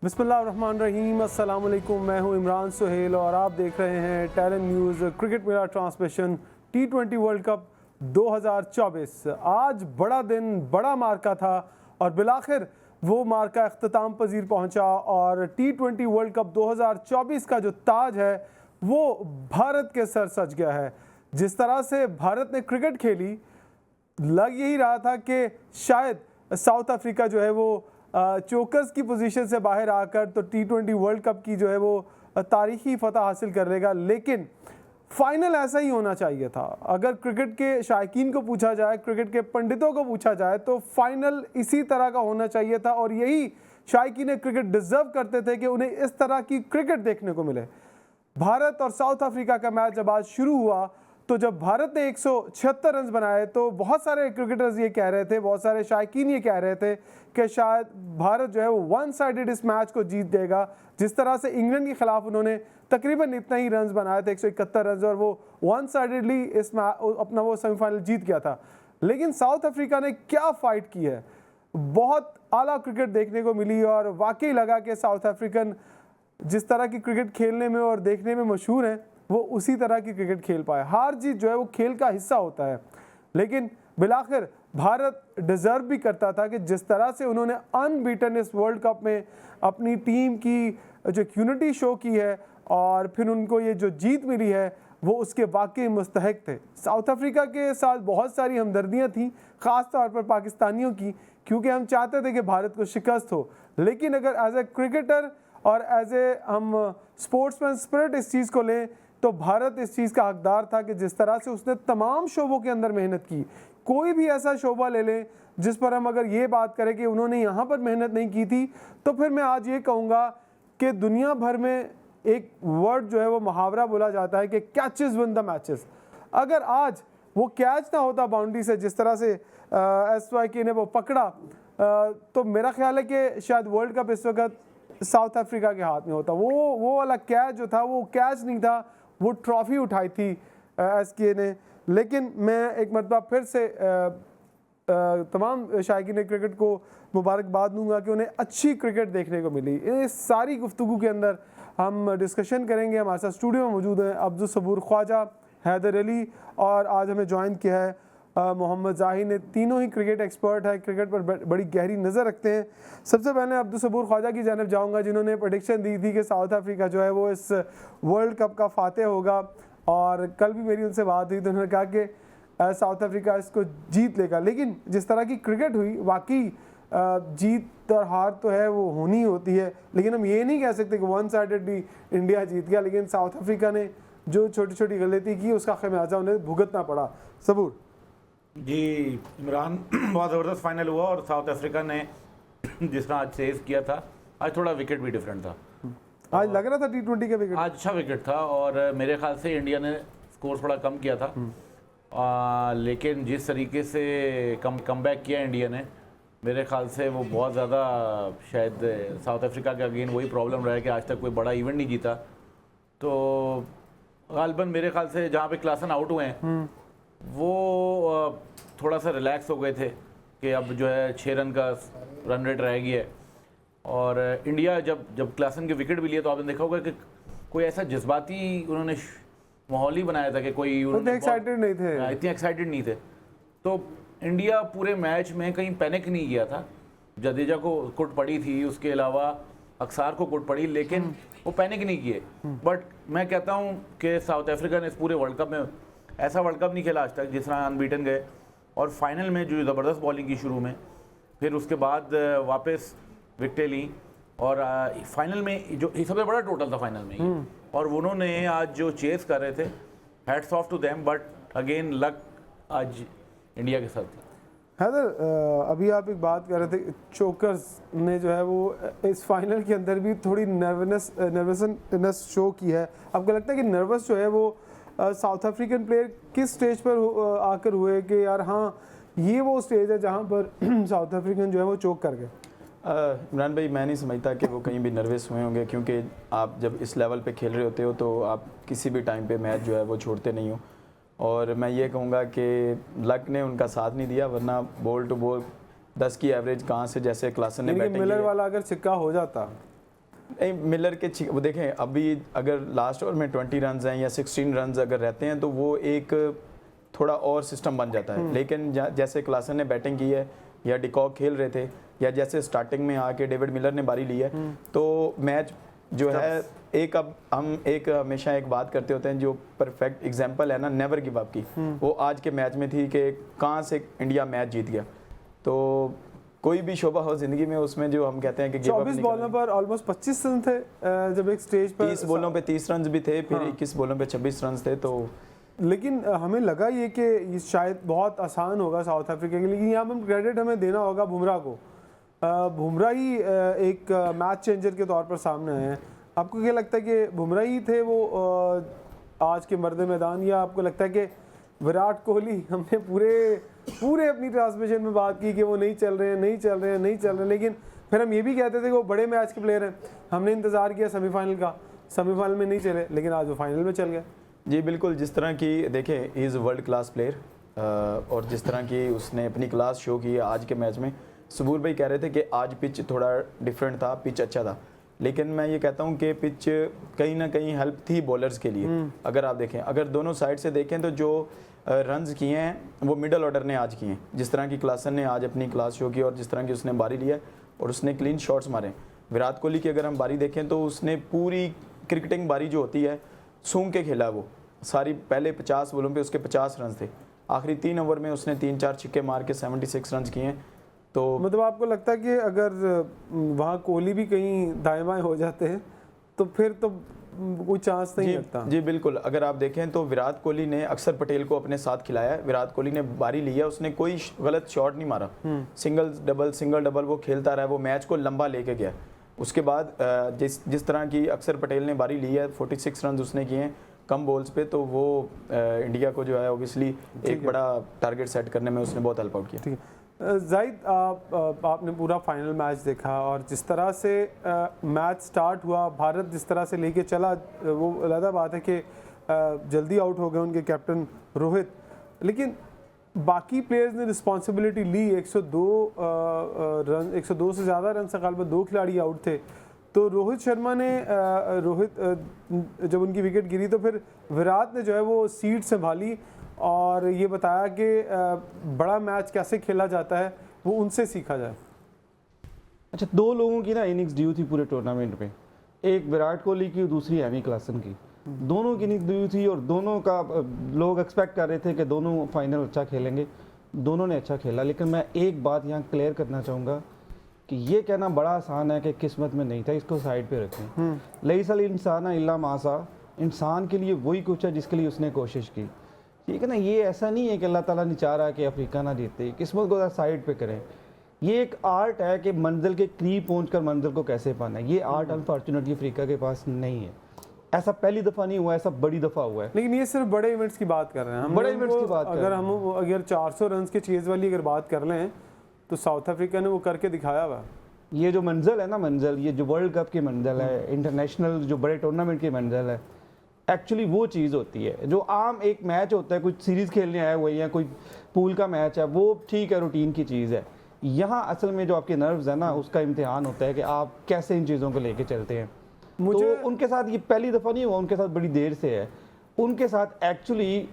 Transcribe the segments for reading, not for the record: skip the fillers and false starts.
बिस्मिल्लाहिर्रहमानिर्रहीम, अस्सलाम वालेकुम। मैं हूं इमरान सुहेल और आप देख रहे हैं टैलेंट न्यूज़ क्रिकेट मेरा ट्रांसमिशन T20 वर्ल्ड कप 2024। आज बड़ा दिन, बड़ा मार्का था और बिलाखिर वो मार्का अख्ताम पजीर पहुंचा और T20 वर्ल्ड कप 2024 का जो ताज है वो भारत के सर सज गया है। जिस तरह से भारत ने क्रिकेट खेली, लग यही रहा था कि शायद साउथ अफ्रीका जो है वो चोकर्स की पोजीशन से बाहर आकर तो T20 वर्ल्ड कप की जो है वो तारीखी फतह हासिल कर लेगा, लेकिन फाइनल ऐसा ही होना चाहिए था। अगर क्रिकेट के शायकीन को पूछा जाए, क्रिकेट के पंडितों को पूछा जाए, तो फाइनल इसी तरह का होना चाहिए था और यही शायकीन क्रिकेट डिजर्व करते थे कि उन्हें इस तरह की क्रिकेट देखने को मिले। भारत और साउथ अफ्रीका का मैच जब आज शुरू हुआ तो जब भारत ने 176 रन बनाए तो बहुत सारे क्रिकेटर्स ये कह रहे थे, बहुत सारे शायकीन ये कह रहे थे कि शायद भारत जो है वो वन साइडेड इस मैच को जीत देगा। जिस तरह से इंग्लैंड के खिलाफ उन्होंने तकरीबन इतना ही रन बनाए थे, 171 रन, और वो वन साइडेडली इस मैच अपना वो सेमीफाइनल जीत गया था। लेकिन साउथ अफ्रीका ने क्या फाइट की है, बहुत आला क्रिकेट देखने को मिली और वाकई लगा कि साउथ अफ्रीकन जिस तरह की क्रिकेट खेलने में और देखने में मशहूर है वो उसी तरह की क्रिकेट खेल पाए। हार जीत जो है वो खेल का हिस्सा होता है, लेकिन बिलाखिर भारत डिजर्व भी करता था कि जिस तरह से उन्होंने अनबीटन इस वर्ल्ड कप में अपनी टीम की जो यूनिटी शो की है और फिर उनको ये जो जीत मिली है वो उसके वाकई मुस्तहक थे। साउथ अफ्रीका के साथ बहुत सारी हमदर्दियाँ थीं, ख़ास तौर पर पाकिस्तानियों की, क्योंकि हम चाहते थे कि भारत को शिकस्त हो। लेकिन अगर एज ए क्रिकेटर और एज ए हम स्पोर्ट्समैन स्पिरिट इस चीज़ को लें तो भारत इस चीज़ का हकदार था कि जिस तरह से उसने तमाम शोबों के अंदर मेहनत की, कोई भी ऐसा शोबा ले लें जिस पर हम अगर ये बात करें कि उन्होंने यहाँ पर मेहनत नहीं की थी, तो फिर मैं आज ये कहूँगा कि दुनिया भर में एक वर्ड जो है वो मुहावरा बोला जाता है कि कैचेस विन द मैचेस। अगर आज वो कैच ना होता बाउंड्री से, जिस तरह से SYK ने वो पकड़ा, तो मेरा ख्याल है कि शायद वर्ल्ड कप इस वक्त साउथ अफ्रीका के हाथ में होता। वो वाला कैच जो था वो कैच नहीं था, वो ट्रॉफी उठाई थी SK ने। लेकिन मैं एक मरतबा फिर से तमाम शायकीन क्रिकेट को मुबारकबाद दूंगा कि उन्हें अच्छी क्रिकेट देखने को मिली। इस सारी गुफ्तगू के अंदर हम डिस्कशन करेंगे। हमारे साथ स्टूडियो में मौजूद हैं अब्दुल सबूर ख्वाजा, हैदर अली और आज हमें ज्वाइन किया है मोहम्मद जाहिर ने। तीनों ही क्रिकेट एक्सपर्ट है, क्रिकेट पर बड़ी गहरी नज़र रखते हैं। सबसे पहले अब्दुल सबूर ख्वाजा की जानिब जाऊंगा, जिन्होंने प्रेडिक्शन दी थी कि साउथ अफ्रीका जो है वो इस वर्ल्ड कप का फातेह होगा, और कल भी मेरी उनसे बात हुई तो उन्होंने कहा कि साउथ अफ्रीका इसको जीत लेगा। लेकिन जिस तरह की क्रिकेट हुई, वाकई जीत और हार तो है वो होनी होती है, लेकिन हम ये नहीं कह सकते कि वन साइडेडली इंडिया जीत गया। लेकिन साउथ अफ्रीका ने जो छोटी छोटी गलती की उसका खमियाजा उन्हें भुगतना पड़ा। सबूर जी इमरान, बहुत ज़बरदस्त फाइनल हुआ और साउथ अफ्रीका ने जिस तरह आज सेव किया था, आज थोड़ा विकेट भी डिफरेंट था। आज लग रहा था T20 का विकेट, आज अच्छा विकेट था और मेरे ख्याल से इंडिया ने स्कोर थोड़ा कम किया था, लेकिन जिस तरीके से कमबैक किया इंडिया ने, मेरे ख्याल से वो बहुत ज़्यादा शायद साउथ अफ्रीका के अगेन वही प्रॉब्लम रहा है कि आज तक कोई बड़ा इवेंट नहीं जीता। तो गालिबन मेरे ख्याल से जहाँ पे क्लासन आउट हुए हैं वो थोड़ा सा रिलैक्स हो गए थे कि अब जो है 6 रन का रन रेट रह गया है। और इंडिया जब क्लासन की विकेट भी लिए तो आपने देखा होगा कि कोई ऐसा जज्बाती उन्होंने माहौल ही बनाया था कि कोई एक्साइटेड नहीं थे, इतने एक्साइटेड नहीं थे। तो इंडिया पूरे मैच में कहीं पैनिक नहीं किया था। जडेजा को कुट पड़ी थी, उसके अलावा अक्सार को कुट पड़ी, लेकिन वो पैनिक नहीं किए। बट मैं कहता हूँ कि साउथ अफ्रीका ने इस पूरे वर्ल्ड कप में ऐसा वर्ल्ड कप नहीं खेला आज तक जिस तरह अनबीटन गए, और फाइनल में जो ज़बरदस्त बॉलिंग की शुरू में, फिर उसके बाद वापस विकेटें ली और फाइनल में जो सबसे बड़ा टोटल था फाइनल में और उन्होंने आज जो चेस कर रहे थे, hats off to them, but again luck आज इंडिया के साथ थी। हैदर, अभी आप एक बात कर रहे थे, चोकर्स ने जो है वो इस फाइनल के अंदर भी थोड़ी नर्वसनेस शो की है। आपको लगता है कि नर्वस जो है वो साउथ अफ्रीकन प्लेयर किस स्टेज पर आकर हुए कि यार हाँ ये वो स्टेज है जहाँ पर साउथ अफ्रीकन जो है वो चोक कर गए? इमरान भाई, मैं नहीं समझता कि वो कहीं भी नर्वस हुए होंगे, क्योंकि आप जब इस लेवल पे खेल रहे होते हो तो आप किसी भी टाइम पे मैच जो है वो छोड़ते नहीं हो। और मैं ये कहूँगा कि लक ने उनका साथ नहीं दिया, वरना बॉल टू बॉल 10 की एवरेज कहाँ से, जैसे क्लासन ने बैटिंग मिलर वाला अगर सिक्का हो जाता नहीं, मिलर के वो देखें, अभी अगर लास्ट ओवर में 20 रन हैं या 16 रन अगर रहते हैं तो वो एक थोड़ा और सिस्टम बन जाता है। लेकिन जैसे क्लासन ने बैटिंग की है या डिकॉक खेल रहे थे या जैसे स्टार्टिंग में आके डेविड मिलर ने बारी ली है, तो मैच जो है एक, अब हम एक हमेशा एक बात करते होते हैं जो परफेक्ट एग्जांपल है ना नेवर गिव अप की, वो आज के मैच में थी कि कहाँ से इंडिया मैच जीत गया। तो कोई भी शोभा हो जिंदगी में, उसमें जो हम कहते हैं कि 24 बॉलों पर ऑलमोस्ट 25 रन थे जब एक स्टेज पर 30 बॉलों पे 30 रन भी थे, फिर 21 बॉलों पे 26 रन थे। तो लेकिन हमें लगा ये कि ये शायद बहुत आसान होगा साउथ अफ्रीका के लिए, लेकिन यहाँ पर क्रेडिट हमें देना होगा बुमराह को। बुमराह ही एक मैच चेंजर के तौर पर सामने आए हैं। आपको क्या लगता है कि बुमराह ही थे वो आज के मर्द मैदान, या आपको लगता है कि विराट कोहली, हमने पूरे अपनी ट्रांसमिशन में बात की कि वो नहीं चल रहे हैं, लेकिन फिर हम ये भी कहते थे कि वो बड़े मैच के प्लेयर हैं, हमने इंतज़ार किया सेमीफाइनल का, सेमीफाइनल में नहीं चले, लेकिन आज वो फाइनल में चल गए। जी बिल्कुल, जिस तरह की देखें he is world class player, और जिस तरह की उसने अपनी क्लास शो की है आज के मैच में। सबूर भाई कह रहे थे कि आज पिच थोड़ा डिफरेंट था, पिच अच्छा था, लेकिन मैं ये कहता हूँ कि पिच कहीं ना कहीं हेल्प थी बॉलर्स के लिए। अगर आप देखें, अगर दोनों साइड से देखें तो जो रन्स किए हैं वो मिडल ऑर्डर ने आज किए हैं। जिस तरह की क्लासन ने आज अपनी क्लास शो की और जिस तरह की उसने बारी लिया और उसने क्लीन शॉट्स मारे। विराट कोहली की अगर हम बारी देखें तो उसने पूरी क्रिकेटिंग बारी जो होती है सूंघ के खेला, वो सारी पहले 50 बॉलों पे उसके 50 रन थे, आखिरी 3 ओवर में उसने 3-4 छक्के मार के 76 रन किए हैं। तो मतलब आपको लगता है कि अगर वहाँ कोहली भी कहीं दाएं बाएं हो जाते हैं तो फिर तो कोई चांस नहीं लगता? जी बिल्कुल, अगर आप देखें तो विराट कोहली ने अक्षर पटेल को अपने साथ खिलाया। विराट कोहली ने बारी लिया, उसने कोई गलत शॉट नहीं मारा, सिंगल डबल वो खेलता रहा, वो मैच को लंबा लेके गया। उसके बाद जिस तरह की अक्षर पटेल ने बारी ली है, 46 रन उसने किए हैं कम बॉल्स पे, तो वो इंडिया को जो है ओबियसली एक बड़ा टारगेट सेट करने में उसने बहुत हेल्प आउट किया। ठीक है जाहिद, आपने पूरा फाइनल मैच देखा और जिस तरह से मैच स्टार्ट हुआ, भारत जिस तरह से लेके चला, वो अलग बात है कि जल्दी आउट हो गए उनके कैप्टन रोहित, लेकिन बाकी प्लेयर्स ने रिस्पॉन्सिबिलिटी ली। 102 से ज़्यादा रन से गालिबा 2 खिलाड़ी आउट थे, तो रोहित शर्मा ने जब उनकी विकेट गिरी तो फिर विराट ने जो है वो सीट संभाली और ये बताया कि बड़ा मैच कैसे खेला जाता है वो उनसे सीखा जाए। अच्छा, 2 लोगों की ना इनिंग्स ड्यू थी पूरे टूर्नामेंट में, एक विराट कोहली की, दूसरी एमी क्लासन की। दोनों की इनिंग्स ड्यू थी और दोनों का लोग एक्सपेक्ट कर रहे थे कि दोनों फाइनल अच्छा खेलेंगे, दोनों ने अच्छा खेला। लेकिन मैं एक बात यहाँ क्लियर करना चाहूँगा कि ये कहना बड़ा आसान है कि किस्मत में नहीं था, इसको साइड पे रखें। लईसल इंसान इल्ला मासा, इंसान के लिए वही कुछ है जिसके लिए उसने कोशिश की, ठीक है ना। ये ऐसा नहीं है कि अल्लाह ताला नहीं चाह रहा कि अफ्रीका ना जीते, किस्मत को साइड पे करें। ये एक आर्ट है कि मंजिल के करीब पहुंचकर मंजिल को कैसे पाना है। ये आर्ट अनफॉर्चुनेटली अफ्रीका के पास नहीं है। ऐसा पहली दफ़ा नहीं हुआ, ऐसा बड़ी दफ़ा हुआ है। लेकिन ये सिर्फ बड़े इवेंट्स की बात कर रहे हैं हम, बड़े इवेंट्स की बात अगर 400 रन के चेज वाली अगर बात कर लें तो साउथ अफ्रीका ने वो करके दिखाया हुआ। ये जो मंजिल है ना, मंजिल ये जो वर्ल्ड कप की मंजिल है, इंटरनेशनल जो बड़े टूर्नामेंट की मंजिल है, एक्चुअली वो चीज़ होती है जो आम एक मैच होता है, कुछ सीरीज़ खेलने आया हुआ या कोई पूल का मैच है, वो ठीक है, रूटीन की चीज़ है। यहाँ असल में जो आपके नर्व्स है ना, उसका इम्तिहान होता है कि आप कैसे इन चीज़ों को लेके चलते हैं। तो उनके साथ ये पहली दफ़ा नहीं हुआ, उनके साथ बड़ी देर से है। उनके साथ एक्चुअली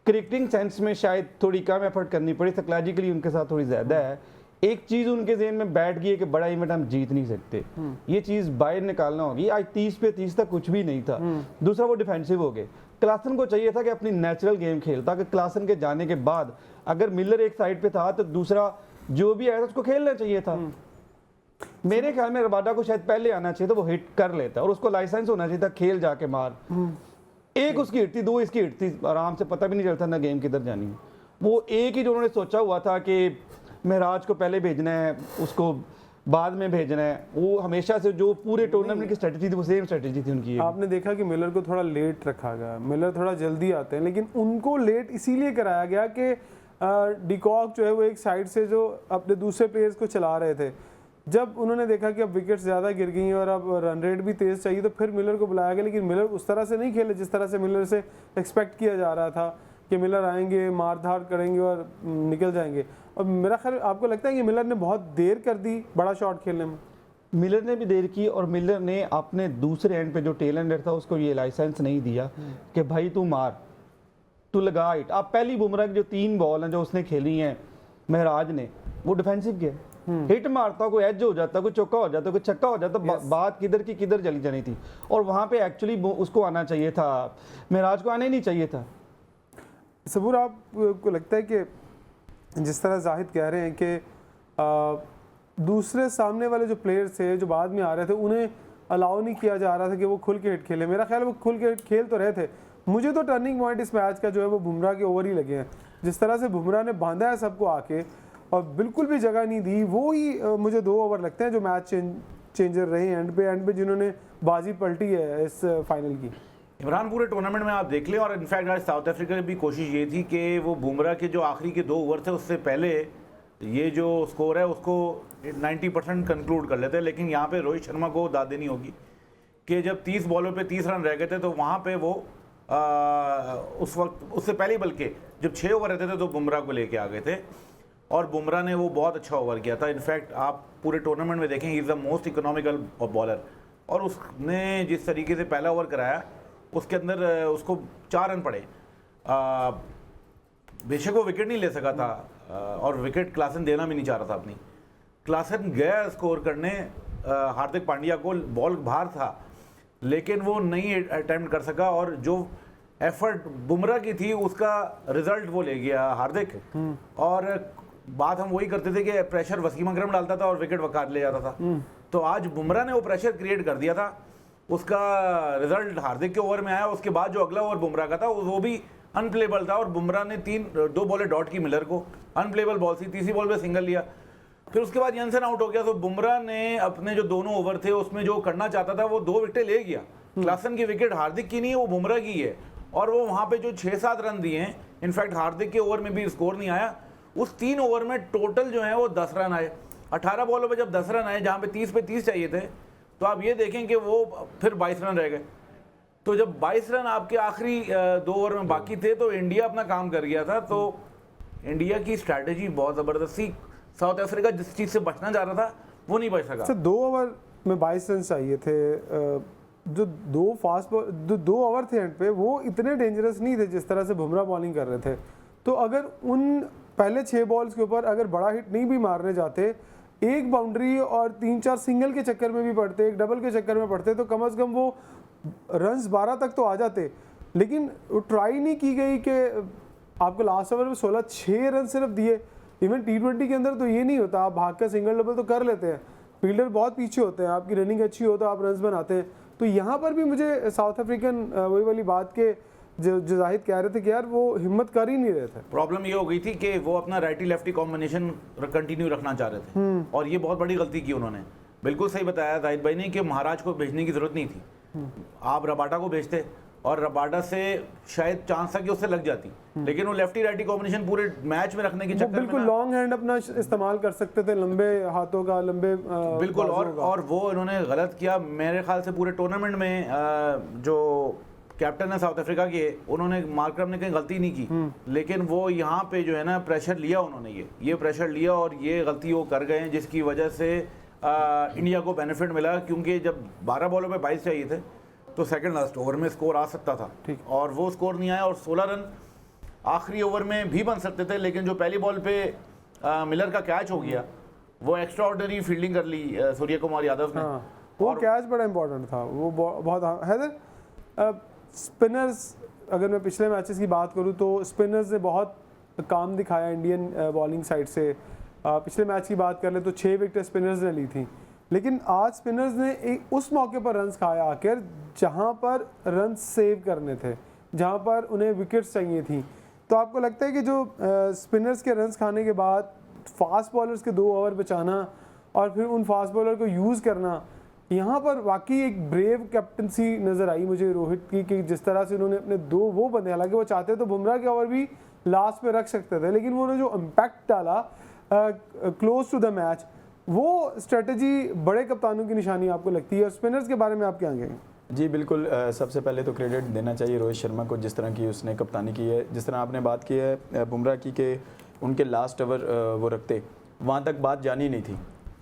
क्रिकेटिंग सेंस में शायद थोड़ी कम एफर्ट करनी पड़ी, साइकोलॉजिकली उनके साथ थोड़ी ज़्यादा है। एक चीज़ उनके ज़हन में बैठ गई है कि बड़ा इवेंट हम जीत नहीं सकते, ये चीज़ बाहर निकालना होगी। आज 30 पे 30 तक कुछ भी नहीं था। दूसरा, वो डिफेंसिव हो गए। क्लासन को चाहिए था कि अपनी नेचुरल गेम खेलता, कि क्लासन के जाने के बाद अगर मिलर एक साइड पे था तो दूसरा जो भी आया था उसको खेलना चाहिए था। मेरे ख्याल में रबाडा को शायद पहले आना चाहिए था, वो हिट कर लेता और उसको लाइसेंस होना चाहिए था, खेल जाके मार। एक उसकी हिट थी, 2 इसकी हिट थी, आराम से पता भी नहीं चलता ना गेम किधर जानी है। वो एक ही जो उन्होंने सोचा हुआ था कि महराज को पहले भेजना है, उसको बाद में भेजना है, वो हमेशा से जो पूरे टूर्नामेंट की स्ट्रेटजी थी वो सेम स्ट्रेटजी थी उनकी। आपने देखा कि मिलर को थोड़ा लेट रखा गया, मिलर थोड़ा जल्दी आते हैं, लेकिन उनको लेट इसीलिए कराया गया कि डिकॉक जो है वो एक साइड से जो अपने दूसरे प्लेयर्स को चला रहे थे। जब उन्होंने देखा कि अब विकेट्स ज़्यादा गिर गई हैं और अब रन रेट भी तेज़ चाहिए, तो फिर मिलर को बुलाया गया। लेकिन मिलर उस तरह से नहीं खेले जिस तरह से मिलर से एक्सपेक्ट किया जा रहा था कि मिलर आएंगे, मार धाड़ करेंगे और निकल जाएंगे। और मेरा ख्याल, आपको लगता है कि मिलर ने बहुत देर कर दी बड़ा शॉट खेलने में? मिलर ने भी देर की और मिलर ने अपने दूसरे एंड पे जो टेल एंडर था उसको ये लाइसेंस नहीं दिया कि भाई तू मार, तू लगा हिट। आप पहली बुमराह की जो 3 बॉल हैं जो उसने खेली हैं महराज ने, वो डिफेंसिव गया, हिट मारता, कोई एज हो जाता, कोई चौका हो जाता, कोई छक्का हो जाता, बात किधर की किधर चली जानी थी। और वहाँ पे एक्चुअली उसको आना चाहिए था, महराज को आना ही नहीं चाहिए था। सबूर, आपको लगता है कि जिस तरह जाहिद कह रहे हैं कि दूसरे सामने वाले जो प्लेयर्स थे जो बाद में आ रहे थे उन्हें अलाउ नहीं किया जा रहा था कि वो खुल के हिट खेले, मेरा ख्याल है वो खुल के हिट खेल तो रहे थे। मुझे तो टर्निंग पॉइंट इस मैच का जो है वो बुमराह के ओवर ही लगे हैं। जिस तरह से बुमराह ने बांधा है सबको आके और बिल्कुल भी जगह नहीं दी, वो ही मुझे 2 ओवर लगते हैं जो मैच चेंजर रहे एंड पे जिन्होंने बाजी पलटी है इस फाइनल की। इमरान, पूरे टूर्नामेंट में आप देख लें, और इनफैक्ट आज साउथ अफ्रीका की भी कोशिश ये थी कि वो बुमराह के जो आखिरी के 2 ओवर थे उससे पहले ये जो स्कोर है उसको 90% कंक्लूड कर लेते हैं। लेकिन यहाँ पे रोहित शर्मा को दाद देनी होगी कि जब 30 बॉलों पे 30 रन रह गए थे तो वहाँ पे वो उस वक्त, उससे पहले बल्कि जब 6 ओवर रहते थे तो बुमराह को लेके आ गए थे और बुमराह ने वो बहुत अच्छा ओवर किया था। इनफैक्ट आप पूरे टूर्नामेंट में देखें, he is the most economical bowler, और उसने जिस तरीके से पहला ओवर कराया उसके अंदर उसको 4 रन पड़े। बेशक वो विकेट नहीं ले सका था और विकेट क्लासन देना भी नहीं चाह रहा था अपनी। क्लासन गया स्कोर करने, हार्दिक पांड्या को बॉल बाहर था लेकिन वो नहीं अटेम्प्ट कर सका, और जो एफर्ट बुमराह की थी उसका रिजल्ट वो ले गया हार्दिक। और बात हम वही करते थे कि प्रेशर वसीम अकरम डालता था और विकेट वकार ले जाता था, तो आज बुमराह ने वो प्रेशर क्रिएट कर दिया था, उसका रिजल्ट हार्दिक के ओवर में आया। उसके बाद जो अगला ओवर बुमराह का था वो भी अनप्लेबल था और बुमराह ने 2 बॉलें डॉट की मिलर को, अनप्लेबल बॉल थी, तीसरी बॉल पे सिंगल लिया। फिर उसके बाद यंसन आउट हो गया, तो बुमराह ने अपने जो दोनों ओवर थे उसमें जो करना चाहता था वो 2 विकेटें ले गया। क्लासन की विकेट हार्दिक की नहीं है, वो बुमराह की है, और वो वहाँ पे जो 6-7 रन दिए हैं, इनफैक्ट हार्दिक के ओवर में भी स्कोर नहीं आया। उस 3 ओवर में टोटल जो है वो 10 रन आए। 18 बॉलों पे जब 10 रन आए, जहाँ पे 30 पे 30 चाहिए थे, तो आप ये देखें कि वो फिर 22 रन रह गए। तो जब 22 रन आपके आखिरी 2 ओवर में बाकी थे तो इंडिया अपना काम कर गया था। तो इंडिया की स्ट्रैटेजी बहुत ज़बरदस्त थी। साउथ अफ्रीका जिस चीज़ से बचना चाह रहा था वो नहीं बच सका। 2 ओवर में 22 रन चाहिए थे। जो 2 ओवर थे एंड पे वो इतने डेंजरस नहीं थे जिस तरह से बुमराह बॉलिंग कर रहे थे। तो अगर उन पहले 6 बॉल्स के ऊपर अगर बड़ा हिट नहीं भी मारने जाते, एक बाउंड्री और 3-4 सिंगल के चक्कर में भी पड़ते, एक डबल के चक्कर में पड़ते, तो कम से कम वो रन्स 12 तक तो आ जाते। लेकिन वो ट्राई नहीं की गई कि आपको लास्ट ओवर में 6 रन सिर्फ दिए। इवन T20 के अंदर तो ये नहीं होता, आप भाग कर सिंगल डबल तो कर लेते हैं, फील्डर बहुत पीछे होते हैं, आपकी रनिंग अच्छी हो तो आप रन्स बनाते हैं। तो यहाँ पर भी मुझे साउथ अफ्रीकन वही वाली बात के जो जाहिद कह रहे थे कि यार वो हिम्मत कर ही नहीं रहे थे। प्रॉब्लम ये हो गई थी कि वो अपना राइटी लेफ्टी कॉम्बिनेशन कंटिन्यू रखना चाह रहे थे, और ये बहुत बड़ी गलती की उन्होंने। बिल्कुल सही बताया जाहिद भाई ने कि महाराज को भेजने की जरूरत नहीं थी, आप रबाडा को भेजते और रबाडा से शायद चांस था कि उससे लग जाती, लेकिन वो लेफ्टी राइटी कॉम्बिनेशन पूरे मैच में रखने की चक्कर में बिल्कुल लॉन्ग हैंड अपना इस्तेमाल कर सकते थे, लंबे हाथों का, लंबे बिल्कुल। और वो इन्होंने गलत किया। मेरे ख्याल से पूरे टूर्नामेंट में जो कैप्टन है साउथ अफ्रीका के, उन्होंने मार्करम ने कहीं गलती नहीं की, लेकिन वो यहाँ पे जो है ना प्रेशर लिया उन्होंने, ये प्रेशर लिया और ये गलती वो कर गए हैं जिसकी वजह से इंडिया को बेनिफिट मिला। क्योंकि जब 12 बॉलों पे 22 चाहिए थे तो सेकंड लास्ट ओवर में स्कोर आ सकता था, और वो स्कोर नहीं आया, और 16 रन आखिरी ओवर में भी बन सकते थे। लेकिन जो पहली बॉल पे मिलर का कैच हो गया, वो एक्स्ट्रा ऑर्डिनरी फील्डिंग कर ली सूर्य कुमार यादव ने। वो कैच बड़ा इंपॉर्टेंट था, वो बहुत हैदर। स्पिनर्स, अगर मैं पिछले मैचेस की बात करूं तो स्पिनर्स ने बहुत काम दिखाया इंडियन बॉलिंग साइड से। पिछले मैच की बात कर ले तो 6 विकेट स्पिनर्स ने ली थी, लेकिन आज स्पिनर्स ने उस मौके पर रन्स खाया आकर जहां पर रन सेव करने थे, जहां पर उन्हें विकेट्स चाहिए थी। तो आपको लगता है कि जो स्पिनर्स के रन्स खाने के बाद फास्ट बॉलर्स के 2 ओवर बचाना और फिर उन फास्ट बॉलर को यूज़ करना, यहाँ पर वाकई एक ब्रेव कैप्टनसी नज़र आई मुझे रोहित की, कि जिस तरह से उन्होंने अपने 2 वो बंदे, हालांकि वो चाहते तो बुमराह के ओवर भी लास्ट पे रख सकते थे, लेकिन उन्होंने जो इम्पैक्ट डाला क्लोज टू द मैच, वो स्ट्रेटजी बड़े कप्तानों की निशानी आपको लगती है। और स्पिनर्स के बारे में आप क्या कहेंगे? जी बिल्कुल, सबसे पहले तो क्रेडिट देना चाहिए रोहित शर्मा को, जिस तरह की उसने कप्तानी की है। जिस तरह आपने बात की है बुमराह की कि उनके लास्ट ओवर वो रखते, वहाँ तक बात जानी नहीं थी।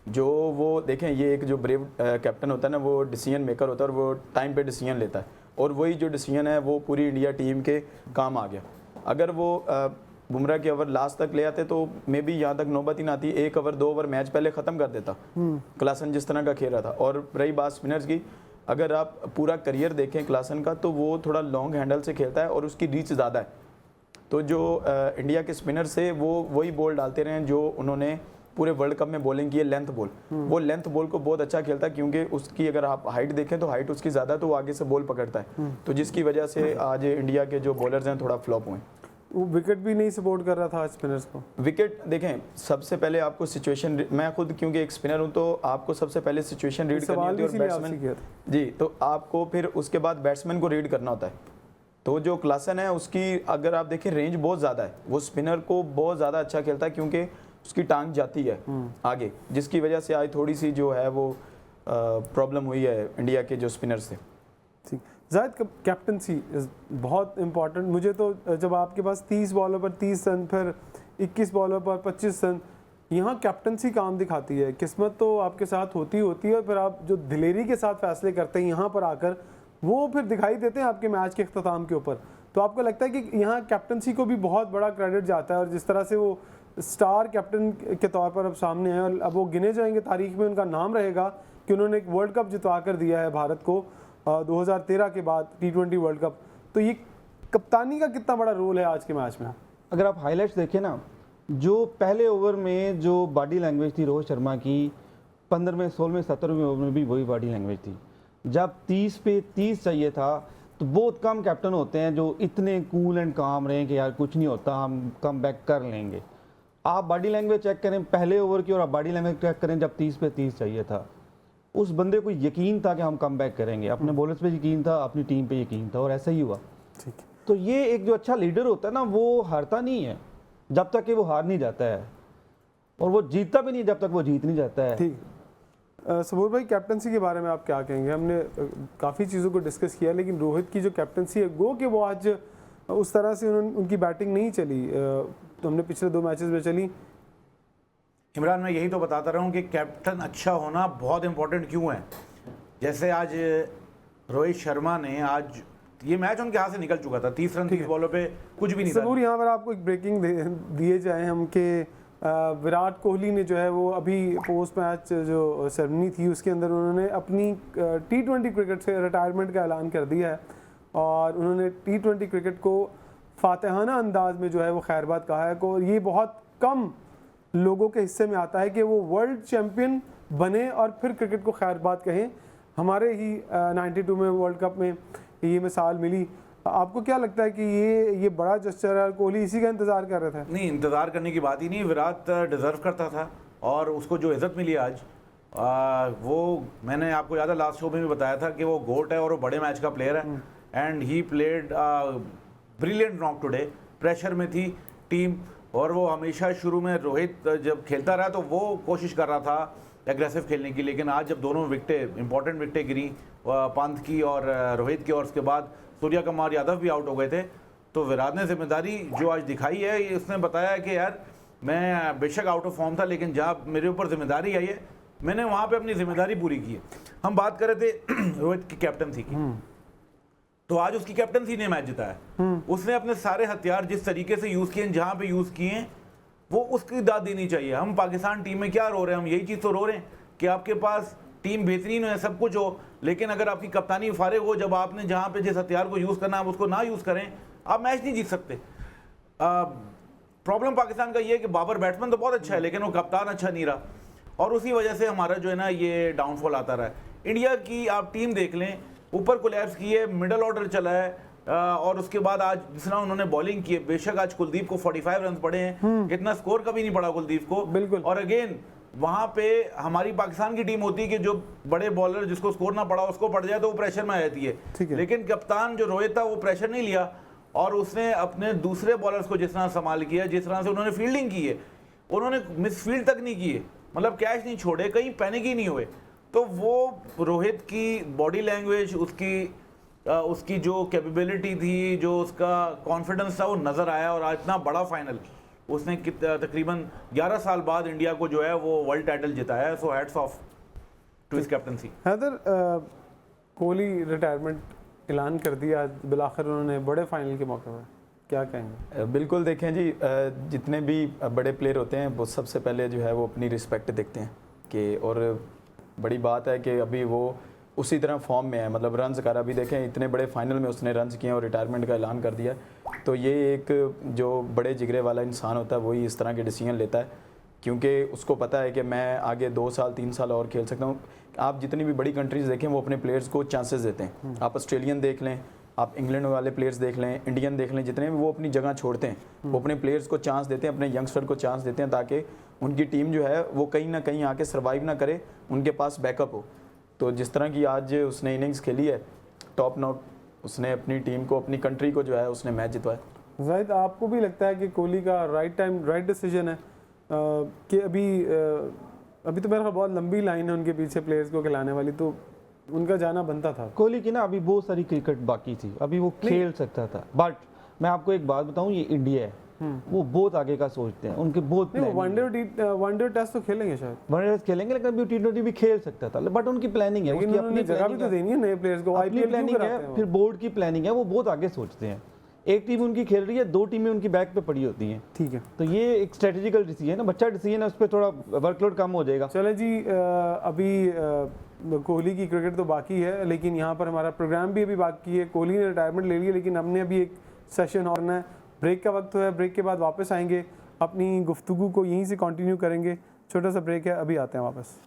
जो वो देखें, ये एक जो ब्रेव कैप्टन होता है ना, वो डिसीजन मेकर होता है और वो टाइम पे डिसीजन लेता है, और वही जो डिसीजन है वो पूरी इंडिया टीम के काम आ गया। अगर वो बुमराह के ओवर लास्ट तक ले आते तो मे बी यहाँ तक नौबत ही ना आती, 1 ओवर 2 ओवर मैच पहले ख़त्म कर देता क्लासन जिस तरह का खेल रहा था। और रही बात स्पिनर्स की, अगर आप पूरा करियर देखें क्लासन का तो वो थोड़ा लॉन्ग हैंडल से खेलता है और उसकी रीच ज़्यादा है। तो जो इंडिया के स्पिनर से वो वही बॉल डालते रहे जो उन्होंने पूरे वर्ल्ड कप में बॉलिंग की है, लेंथ बॉल। वो लेंथ बॉल को बहुत अच्छा खेलता है, क्योंकि उसकी अगर आप हाइट देखें तो हाइट उसकी ज़्यादा है, तो वो आगे से बॉल पकड़ता है, तो जिसकी वजह से आज इंडिया के जो बॉलर्स हैं थोड़ा फ्लॉप हुए। वो विकेट भी नहीं सपोर्ट कर रहा था स्पिनर्स को। विकेट देखें, सबसे पहले आपको सिचुएशन, मैं खुद क्योंकि एक स्पिनर हूं तो आपको सबसे पहले सिचुएशन रीड करनी होती है, और बैट्समैन जी, तो आपको फिर उसके बाद बैट्समैन को रीड करना होता है। तो जो क्लासन है उसकी अगर आप देखें रेंज बहुत ज़्यादा है, वो स्पिनर को बहुत ज़्यादा अच्छा खेलता है, क्योंकि उसकी टांग जाती है आगे, जिसकी वजह से आज थोड़ी सी जो है वो प्रॉब्लम हुई है इंडिया के जो स्पिनर से। ठीक, जाहिद कैप्टनसी बहुत इम्पॉर्टेंट। मुझे तो जब आपके पास 30 बॉलों पर 30 रन, फिर 21 बॉलों पर 25 रन, यहाँ कैप्टनसी काम दिखाती है। किस्मत तो आपके साथ होती है, और फिर आप जो दिलेरी के साथ फैसले करते हैं यहाँ पर आकर, वो फिर दिखाई देते हैं आपके मैच के अख्ताम के ऊपर। तो आपको लगता है कि यहाँ कैप्टनसी को भी बहुत बड़ा क्रेडिट जाता है, और जिस तरह से वो स्टार कैप्टन के तौर पर अब सामने हैं, और अब वो गिने जाएंगे, तारीख में उनका नाम रहेगा कि उन्होंने एक वर्ल्ड कप जितवा कर दिया है भारत को 2013 के बाद T20 वर्ल्ड कप। तो ये कप्तानी का कितना बड़ा रोल है आज के मैच में? अगर आप हाईलाइट्स देखें ना, जो पहले ओवर में जो बॉडी लैंग्वेज थी रोहित शर्मा की, 15वें 16वें 17वें ओवर में भी वही बॉडी लैंग्वेज थी। जब 30 पे 30 चाहिए था तो बहुत कम कैप्टन होते हैं जो इतने कूल एंड काम रहे कि यार कुछ नहीं होता, हम कम बैक कर लेंगे। आप बॉडी लैंग्वेज चेक करें पहले ओवर की, और आप बॉडी लैंग्वेज चेक करें जब 30 पे 30 चाहिए था, उस बंदे को यकीन था कि हम कम बैक करेंगे, अपने बॉलर्स पे यकीन था, अपनी टीम पे यकीन था, और ऐसा ही हुआ। ठीक, तो ये एक जो अच्छा लीडर होता है ना, वो हारता नहीं है जब तक कि वो हार नहीं जाता है, और वो जीतता भी नहीं जब तक वो जीत नहीं जाता है। ठीक। सबूर भाई, कैप्टनसी के बारे में आप क्या कहेंगे? हमने काफ़ी चीज़ों को डिस्कस किया, लेकिन रोहित की जो कैप्टनसी है, गो कि वो आज उस तरह से उनकी बैटिंग नहीं चली, तो हमने पिछले 2 मैचेस में चली। इमरान, मैं यही तो बताता रहा हूँ कि कैप्टन अच्छा होना बहुत इंपॉर्टेंट क्यों है। जैसे आज रोहित शर्मा ने, आज ये मैच उनके हाथ से निकल चुका था, 30 रन 30 बॉलों पे कुछ भी नहीं था। सबूर, यहाँ पर आपको एक ब्रेकिंग दिए जाए हम कि विराट कोहली ने जो है वो अभी पोस्ट मैच जो सेरेमनी थी उसके अंदर उन्होंने अपनी T20 क्रिकेट से रिटायरमेंट का ऐलान कर दिया है, और उन्होंने T20 क्रिकेट को फातिहाना अंदाज में जो है वो खैरबाद कहा है को। ये बहुत कम लोगों के हिस्से में आता है कि वो वर्ल्ड चैम्पियन बने और फिर क्रिकेट को खैरबाद कहें। हमारे ही 92 में वर्ल्ड कप में ये मिसाल मिली। आपको क्या लगता है कि ये बड़ा जस्चर है, कोहली इसी का इंतजार कर रहे थे? नहीं, इंतजार करने की बात ही नहीं, विराट डिजर्व करता था, और उसको जो इज्जत मिली आज, वो मैंने आपको याद है लास्ट शो में भी बताया था कि वो गोट है और वो बड़े मैच का प्लेयर है, and he played brilliant knock today. Pressure में थी टीम, और वो हमेशा शुरू में रोहित जब खेलता रहा तो वो कोशिश कर रहा था एग्रेसिव खेलने की, लेकिन आज जब दोनों विकटें इंपॉर्टेंट विकटें गिरी, पंत की और रोहित की, और उसके बाद सूर्य कुमार यादव भी आउट हो गए थे, तो विराट ने जिम्मेदारी जो आज दिखाई है, उसने बताया कि यार मैं बेशक आउट ऑफ फॉर्म था, लेकिन जहाँ मेरे ऊपर जिम्मेदारी आई है मैंने वहाँ पे अपनी जिम्मेदारी पूरी की है। हम बात कर रहे थे रोहित की कैप्टनसी की, तो आज उसकी कैप्टनसी ने मैच जिताया। उसने अपने सारे हथियार जिस तरीके से यूज़ किए, जहाँ पे यूज़ किए, वो उसकी दाद देनी चाहिए। हम पाकिस्तान टीम में क्या रो रहे हैं? हम यही चीज़ तो रो रहे हैं कि आपके पास टीम बेहतरीन है, सब कुछ हो, लेकिन अगर आपकी कप्तानी फारिग हो, जब आपने जहाँ पे जिस हथियार को यूज़ करना है आप उसको ना यूज़ करें, आप मैच नहीं जीत सकते। प्रॉब्लम पाकिस्तान का ये है कि बाबर बैट्समैन तो बहुत अच्छा है, लेकिन वो कप्तान अच्छा नहीं रहा, और उसी वजह से हमारा जो है ना ये डाउनफॉल आता रहा है। इंडिया की आप टीम देख लें, ऊपर कोलैप्स की है, मिडल ऑर्डर चला है, और उसके बाद आज जिस तरह उन्होंने बॉलिंग की है, बेशक आज कुलदीप को 45 रन पड़े हैं, इतना स्कोर कभी नहीं पड़ा कुलदीप को, बिल्कुल। और अगेन वहां पे हमारी पाकिस्तान की टीम होती है कि जो बड़े बॉलर जिसको स्कोर ना पड़ा उसको पड़ जाए तो वो प्रेशर में आ जाती है, लेकिन कप्तान जो रोहित था वो प्रेशर नहीं लिया, और उसने अपने दूसरे बॉलर्स को जिस तरह संभाल किया, जिस तरह से उन्होंने फील्डिंग की है, उन्होंने मिस फील्ड तक नहीं की है, मतलब कैच नहीं छोड़े, कहीं पैनिक ही नहीं हुए। तो वो रोहित की बॉडी लैंग्वेज, उसकी जो कैपेबिलिटी थी, जो उसका कॉन्फिडेंस था, वो नज़र आया, और आज इतना बड़ा फाइनल उसने तकरीबन 11 साल बाद इंडिया को जो है वो वर्ल्ड टाइटल जिताया है। So hats off to his captaincy. Haider, Kohli retirement ऐलान कर दिया बिलाखिर उन्होंने बड़े फाइनल के मौके पर, क्या कहेंगे? बिल्कुल देखें जी, जितने भी बड़े प्लेयर होते हैं वो सबसे पहले जो है वो अपनी रिस्पेक्ट देखते हैं कि, और बड़ी बात है कि अभी वो उसी तरह फॉर्म में है, मतलब रन्स कर, अभी देखें इतने बड़े फाइनल में उसने रन्स किए और रिटायरमेंट का ऐलान कर दिया। तो ये एक जो बड़े जिगरे वाला इंसान होता है वही इस तरह के डिसीजन लेता है, क्योंकि उसको पता है कि मैं आगे 2 साल 3 साल और खेल सकता हूँ। आप जितनी भी बड़ी कंट्रीज़ देखें वो अपने प्लेयर्स को चांसेस देते हैं। आप ऑस्ट्रेलियन देख लें, आप इंग्लैंड वाले प्लेयर्स देख लें, इंडियन देख लें, जितने भी वो अपनी जगह छोड़ते हैं वो अपने प्लेयर्स को चांस देते हैं, अपने यंगस्टर को चांस देते हैं ताकि उनकी टीम जो है वो कहीं ना कहीं आके सर्वाइव ना करे, उनके पास बैकअप हो। तो जिस तरह की आज उसने इनिंग्स खेली है टॉप नॉट, उसने अपनी टीम को, अपनी कंट्री को जो है उसने मैच जितवाया। जाहिद, आपको भी लगता है कि कोहली का राइट टाइम राइट डिसीजन है कि अभी तो मेरे ख्याल बहुत लंबी लाइन है उनके पीछे प्लेयर्स को खिलाने वाली, तो उनका जाना बनता था? कोहली की ना अभी बहुत सारी क्रिकेट बाकी थी, अभी वो खेल सकता था। बट मैं आपको एक बात बताऊं, ये इंडिया है, वो बहुत आगे का सोचते हैं, उनके बहुत वनडे टेस्ट तो खेलेंगे शायद, वनडे खेलेंगे, लेकिन अभी T20 भी खेल सकता था, बट उनकी प्लानिंग है, उसकी अपनी जगह भी तो देनी है नए प्लेयर्स को, अपनी प्लानिंग है, फिर बोर्ड की प्लानिंग है, वो बहुत आगे सोचते हैं। एक टीम उनकी खेल रही है, 2 टीमें उनकी बैक पे पड़ी होती हैं। ठीक है, तो ये एक स्ट्रेटेजिकल डिसीजन है ना, बच्चा डिसीजन है, उस पर थोड़ा वर्कलोड कम हो जाएगा। चले जी, अभी कोहली की क्रिकेट तो बाकी है, लेकिन यहाँ पर हमारा प्रोग्राम भी अभी बाकी है। कोहली ने रिटायरमेंट ले ली, लेकिन हमने अभी एक सेशन और ना, ब्रेक का वक्त है, ब्रेक के बाद वापस आएंगे, अपनी गुफ्तगू को यहीं से कंटिन्यू करेंगे। छोटा सा ब्रेक है, अभी आते हैं वापस।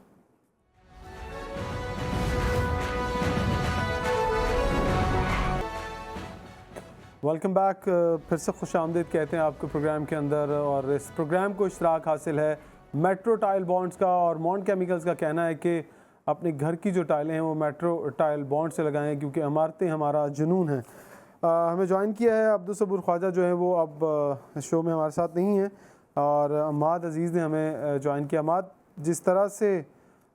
वेलकम बैक, फिर से खुश आमदीद कहते हैं आपको प्रोग्राम के अंदर। और इस प्रोग्राम को इश्तराक हासिल है मेट्रो टाइल बॉन्ड्स का, और मॉन्ट केमिकल्स का कहना है कि अपने घर की जो टाइलें हैं वो मेट्रो टाइल बॉन्ड से लगाएं, क्योंकि इमारतें हमारा जुनून है। हमें ज्वाइन किया है अब्दुल सबूर ख्वाजा, जो है वो अब शो में हमारे साथ नहीं है, और अम्माद अजीज़ ने हमें ज्वाइन किया। अम्माद, जिस तरह से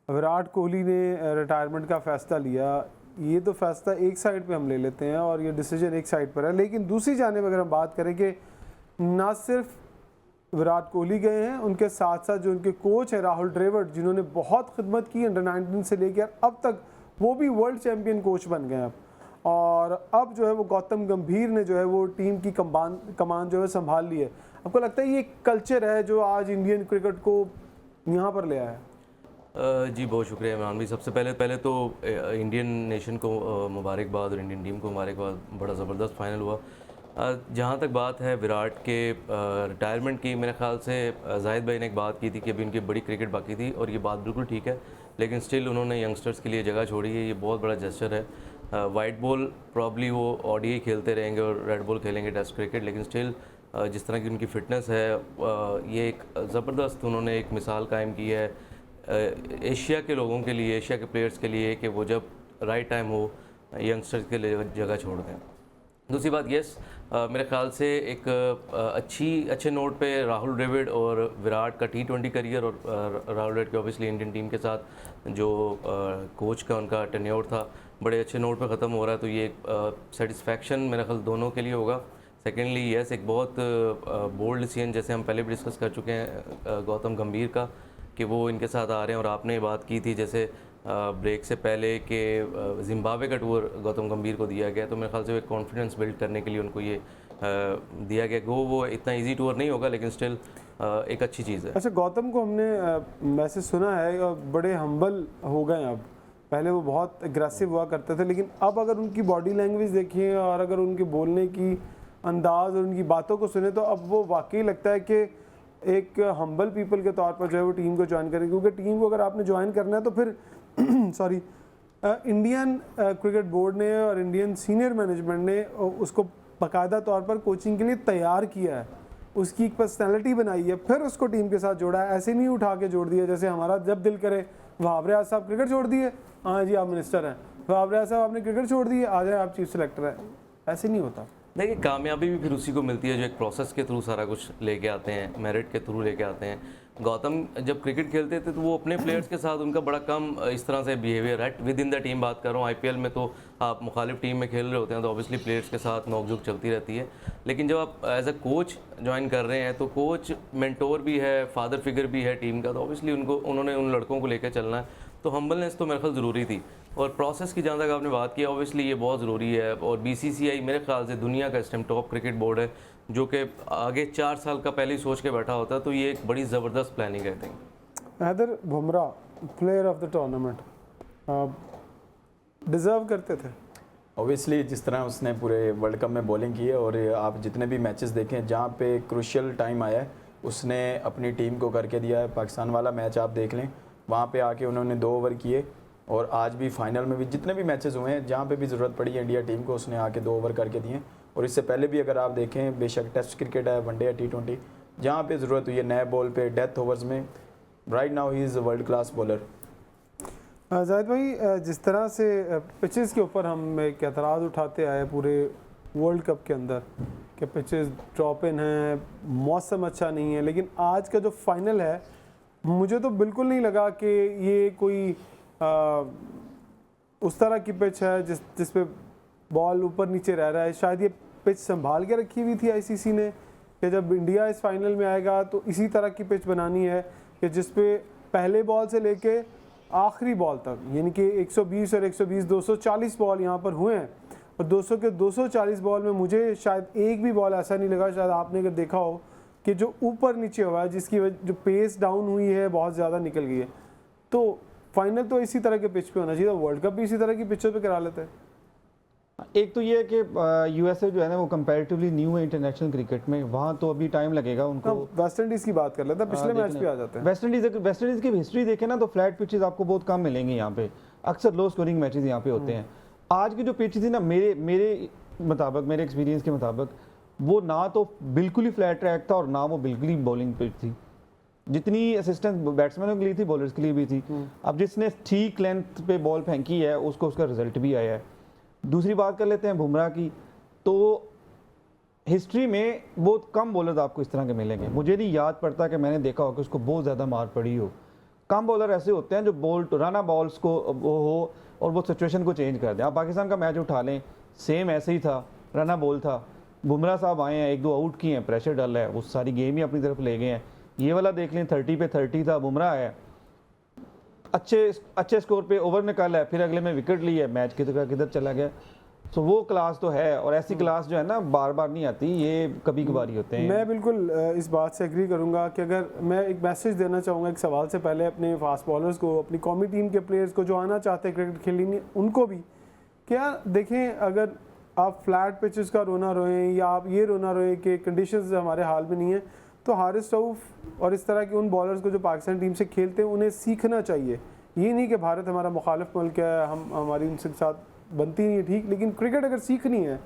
विराट कोहली ने रिटायरमेंट का फ़ैसला लिया, ये तो फैसला एक साइड पे हम ले लेते हैं और ये डिसीजन एक साइड पर है, लेकिन दूसरी जानिब अगर हम बात करें कि ना सिर्फ विराट कोहली गए हैं, उनके साथ साथ जो उनके कोच हैं राहुल द्रविड़, जिन्होंने बहुत खिदमत की अंडर 19 से लेकर अब तक, वो भी वर्ल्ड चैम्पियन कोच बन गए अब। और अब जो है वो गौतम गंभीर ने जो है वो टीम की कमान जो है संभाल ली है। आपको लगता है ये कल्चर है जो आज इंडियन क्रिकेट को यहाँ पर ले आया है? जी बहुत शुक्रिया इमरान भाई। सबसे पहले तो इंडियन नेशन को मुबारकबाद और इंडियन टीम को मुबारकबाद, बड़ा ज़बरदस्त फाइनल हुआ। जहाँ तक बात है विराट के रिटायरमेंट की, मेरे ख्याल से जाहिद भाई ने एक बात की थी कि अभी उनकी बड़ी क्रिकेट बाकी थी, और ये बात बिल्कुल ठीक है, लेकिन स्टिल उन्होंने यंगस्टर्स के लिए जगह छोड़ी है, ये बहुत बड़ा जेस्चर है। वाइट बॉल प्रॉब्ली वो ODI खेलते रहेंगे और रेड बॉल खेलेंगे टेस्ट क्रिकेट, लेकिन स्टिल जिस तरह की उनकी फ़िटनेस है, ये एक ज़बरदस्त उन्होंने एक मिसाल कायम की है एशिया के लोगों के लिए, एशिया के प्लेयर्स के लिए, कि वो जब राइट टाइम हो यंगस्टर्स के लिए जगह छोड़ दें। दूसरी बात, मेरे ख्याल से एक अच्छे नोट पे राहुल द्रविड़ और विराट का T20 करियर, और राहुल द्रविड़ के ऑब्वियसली इंडियन टीम के साथ जो कोच का उनका टेन्योर था, बड़े अच्छे नोट पे ख़त्म हो रहा है, तो ये एक सेटिस्फैक्शन मेरे ख्याल दोनों के लिए होगा। सेकेंडली एक बहुत बोल्ड डिसीजन, जैसे हम पहले भी डिस्कस कर चुके हैं गौतम गंभीर का, कि वो इनके साथ आ रहे हैं, और आपने ये बात की थी जैसे ब्रेक से पहले कि जिम्बाब्वे का टूर गौतम गंभीर को दिया गया, तो मेरे ख्याल से एक कॉन्फिडेंस बिल्ड करने के लिए उनको ये दिया गया। वो इतना इजी टूर नहीं होगा, लेकिन स्टिल एक अच्छी चीज़ है। अच्छा, गौतम को हमने मैसेज सुना है बड़े हम्बल हो गए अब, पहले वो बहुत एग्रेसिव हुआ करते थे, लेकिन अब अगर उनकी बॉडी लैंग्वेज देखें और अगर उनके बोलने की अंदाज़ और उनकी बातों को सुने, तो अब वो वाकई लगता है कि एक हम्बल पीपल के तौर पर जो है वो टीम को ज्वाइन करें। क्योंकि टीम को अगर आपने ज्वाइन करना है तो फिर सॉरी, इंडियन क्रिकेट बोर्ड ने और इंडियन सीनियर मैनेजमेंट ने उसको बाकायदा तौर पर कोचिंग के लिए तैयार किया है, उसकी एक पर्सनैलिटी बनाई है, फिर उसको टीम के साथ जोड़ा है। ऐसे नहीं उठा के जोड़ दिया जैसे हमारा जब दिल करे, वहाब रियाज साहब क्रिकेट छोड़ दिए, हाँ जी आप मिनिस्टर हैं, वहाब रियाज साहब आपने क्रिकेट छोड़ दिए, आ जाए आप चीफ सेलेक्टर हैं, ऐसे नहीं होता। देखिए कामयाबी भी फिर उसी को मिलती है जो एक प्रोसेस के थ्रू सारा कुछ लेके आते हैं, मेरिट के थ्रू लेके आते हैं। गौतम जब क्रिकेट खेलते थे तो वो अपने प्लेयर्स के साथ उनका बड़ा कम इस तरह से बिहेवियर है, विद इन द टीम बात कर रहा हूँ। आईपीएल में तो आप मुखालिफ टीम में खेल रहे होते हैं तो ऑब्वियसली प्लेयर्स के साथ नोकझोंक चलती रहती है, लेकिन जब आप एज अ कोच ज्वाइन कर रहे हैं तो कोच मेंटोर भी है, फादर फिगर भी है टीम का, तो ऑब्वियसली उन्होंने उन लड़कों को लेकर चलना है। तो हम्बलनेस तो मेरे ख्याल ज़रूरी थी, और प्रोसेस की जहाँ तक आपने बात की ऑब्वियसली ये बहुत ज़रूरी है। और बीसीसीआई मेरे ख्याल से दुनिया का इस टाइम टॉप क्रिकेट बोर्ड है जो कि आगे 4 साल का पहले ही सोच के बैठा होता है, तो ये एक बड़ी ज़बरदस्त प्लानिंग है। I think Haider Bumrah player of the tournament deserve करते थे। ऑब्वियसली जिस तरह उसने पूरे वर्ल्ड कप में बॉलिंग की है, और आप जितने भी मैचेस देखें जहाँ पे क्रूशियल टाइम आया है उसने अपनी टीम को करके दिया है। पाकिस्तान वाला मैच आप देख लें, वहाँ पे आके उन्होंने 2 ओवर किए, और आज भी फाइनल में भी जितने भी मैचेस हुए हैं जहाँ पे भी ज़रूरत पड़ी है इंडिया टीम को उसने आके 2 ओवर करके दिए। और इससे पहले भी अगर आप देखें, बेशक टेस्ट क्रिकेट है, वनडे है, T20, जहाँ पे ज़रूरत हुई है नए बॉल पे, डेथ ओवर्स में, right now he is a world class bowler. Zahid भाई, जिस तरह से पिचेस के ऊपर हम एक एतराज़ उठाते आए पूरे वर्ल्ड कप के अंदर कि पिचेस ड्रॉप इन हैं, मौसम अच्छा नहीं है, लेकिन आज का जो फाइनल है मुझे तो बिल्कुल नहीं लगा कि ये कोई उस तरह की पिच है जिस पे बॉल ऊपर नीचे रह रहा है। शायद ये पिच संभाल के रखी हुई थी आईसीसी ने कि जब इंडिया इस फाइनल में आएगा तो इसी तरह की पिच बनानी है कि जिस पे पहले बॉल से लेके आखिरी बॉल तक, यानी कि 120 और 120 240 बॉल यहाँ पर हुए हैं, और 200 के 240 बॉल में मुझे शायद एक भी बॉल ऐसा नहीं लगा, शायद आपने अगर देखा हो, कि जो ऊपर नीचे हुआ है जिसकी जो पेस डाउन हुई है बहुत ज़्यादा निकल गई है। तो फाइनल तो इसी तरह के पिच पे होना चाहिए, वर्ल्ड कप भी इसी तरह की पिचों पे करा लेते हैं। एक तो ये है कि यूएसए जो है ना वो कंपैरेटिवली न्यू है इंटरनेशनल क्रिकेट में, वहाँ तो अभी टाइम लगेगा उनको। वेस्ट इंडीज़ की बात कर लेते हैं, पिछले मैच पे आ जाते हैं। वेस्ट इंडीज़ की हिस्ट्री देखें ना तो फ्लैट पिचेस आपको बहुत कम मिलेंगे यहाँ पे, अक्सर लो स्कोरिंग मैचेस यहाँ पे होते हैं। आज की जो पिच थी ना, मेरे मुताबिक, मेरे एक्सपीरियंस के मुताबिक, वो ना तो बिल्कुल ही फ्लैट ट्रैक था और ना वो बिल्कुल ही बॉलिंग पिच थी। जितनी असिस्टेंस बैट्समैनों के लिए थी, बॉलर्स के लिए भी थी। अब जिसने ठीक लेंथ पे बॉल फेंकी है उसको उसका रिजल्ट भी आया है। दूसरी बात कर लेते हैं बुमराह की, तो हिस्ट्री में बहुत कम बॉलर्स आपको इस तरह के मिलेंगे। मुझे नहीं याद पड़ता कि मैंने देखा हो कि उसको बहुत ज़्यादा मार पड़ी हो। कम बॉलर ऐसे होते हैं जो रन बॉल्स को वो हो और वो सिचुएशन को चेंज कर दें। आप पाकिस्तान का मैच उठा लें, सेम ऐसे ही था, रन बॉल था, बुमराह साहब आए हैं, 1-2 आउट किए हैं, प्रेशर डल है, वो सारी गेम ही अपनी तरफ ले गए हैं। ये वाला देख लें, 30 पे 30 था, बुमराह है, अच्छे स्कोर पे ओवर निकाला है, फिर अगले में विकेट ली है, मैच किधर चला गया। तो वो क्लास तो है, और ऐसी क्लास जो है ना बार बार नहीं आती, ये कभी कभार ही होते हैं। मैं बिल्कुल इस बात से एग्री करूंगा कि अगर मैं एक मैसेज देना चाहूँगा एक सवाल से पहले अपने फास्ट बॉलर्स को, अपनी कौमी टीम के प्लेयर्स को जो आना चाहते हैं क्रिकेट खेलने, उनको भी, क्या देखें, अगर आप फ्लैट पिचेस का रोना रोएं या आप ये रोना रोएं कि कंडीशंस हमारे हाल में नहीं है, तो हारिस रऊफ और इस तरह के उन बॉलर्स को जो पाकिस्तान टीम से खेलते हैं उन्हें सीखना चाहिए। ये नहीं कि भारत हमारा मुखालिफ मुल्क है, हमारी उनसे साथ बनती नहीं है, ठीक, लेकिन क्रिकेट अगर सीखनी है,